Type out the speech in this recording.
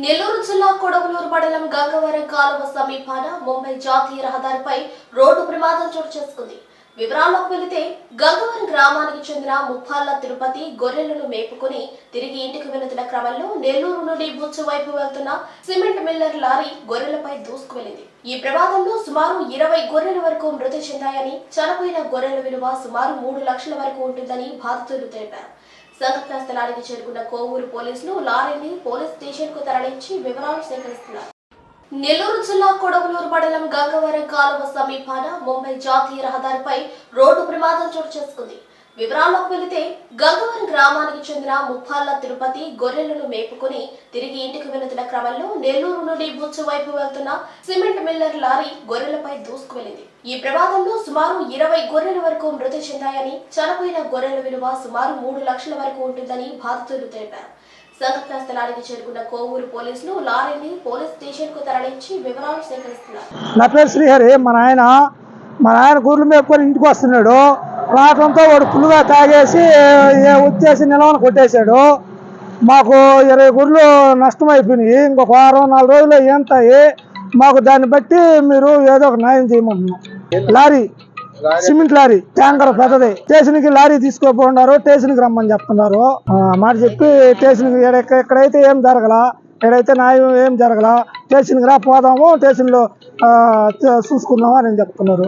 నెల్లూరు జిల్లా కొడవలూరు మండలం గంగవరం కాలువ సమీపాన ముంబై జాతీయ రహదారిపై రోడ్డు ప్రమాదం చోటు చేసుకుంది. వివరాల్లోకి వెళితే గంగవరం గ్రామానికి చెందిన ముప్పాళ్ల తిరుపతి గొర్రెలను మేపుకుని తిరిగి ఇంటికి వెళుతున్న క్రమంలో నెల్లూరు నుండి బుచ్చు వైపు వెళ్తున్న సిమెంట్ మిల్లర్ లారీ గొర్రెలపై దూసుకువెళ్లింది. ఈ ప్రమాదంలో సుమారు 20 గొర్రెల వరకు మృతి చెందాయని, చనిపోయిన గొర్రెల విలువ సుమారు 3 లక్షల వరకు ఉంటుందని బాధితులు తెలిపారు. సంఘటనా స్థలానికి చేరుకున్న కోవూరు పోలీసులు లారీని పోలీస్ స్టేషన్ కు తరలించి వివరాలు సేకరిస్తున్నారు. నెల్లూరు జిల్లా కొడవలూరు మండలం గంగవరం కాలువ సమీపాన ముంబై జాతీయ రహదారిపై రోడ్డు ప్రమాదం చోటు చేసుకుంది. వివరాల్లోకి వెళితే గంగవరం గ్రామానికి చెందిన ముప్పాళ్ల తిరుపతి గొర్రెలను మేపుకుని తిరిగి ఇంటికి వెళుతున్న క్రమంలో నెల్లూరు నుండి బుచ్చు వైపు వెళ్తున్న సిమెంట్ మిల్లర్ లారీ గొర్రెలపై దూసుకువెళ్లింది. ఈ ప్రమాదంలో సుమారు 20 గొర్రెల వరకు మృతి చెందాయని, చనిపోయిన గొర్రెల విలువ సుమారు 3 లక్షల వరకు ఉంటుందని బాధితులు తెలిపారు. సంఘటనా స్థలానికి చేరుకున్న కోవూరు పోలీసులు లారీని పోలీస్ స్టేషన్ కు తరలించి వివరాలు సేకరిస్తున్నారు. నా పేరు శ్రీహరి. మా నాయన గొర్రెలు మేపుకొని ఇంటికి వస్తున్నాడు. రావడంతో వాడు ఫుల్గా తాగేసి వచ్చేసి నిలవన కొట్టేశాడు. మాకు 20 గొర్రెలు నష్టం అయిపోయినాయి. ఇంకొక వారం 4 రోజులు ఏంటాయి. మాకు దాన్ని బట్టి మీరు ఏదో ఒక న్యాయం చేయమంటున్నాం. లారీ సిమెంట్ లారీ ట్యాంకర్ పెద్దది. స్టేషన్కి లారీ తీసుకోపోతున్నారు. స్టేషన్కి రమ్మని చెప్తున్నారు. మాట చెప్పి స్టేషన్కి ఎక్కడైతే ఏం జరగల, ఎక్కడైతే న్యాయం ఏం జరగల, స్టేషన్కి రా పోదాము, స్టేషన్లో చూసుకుందాము అని చెప్తున్నారు.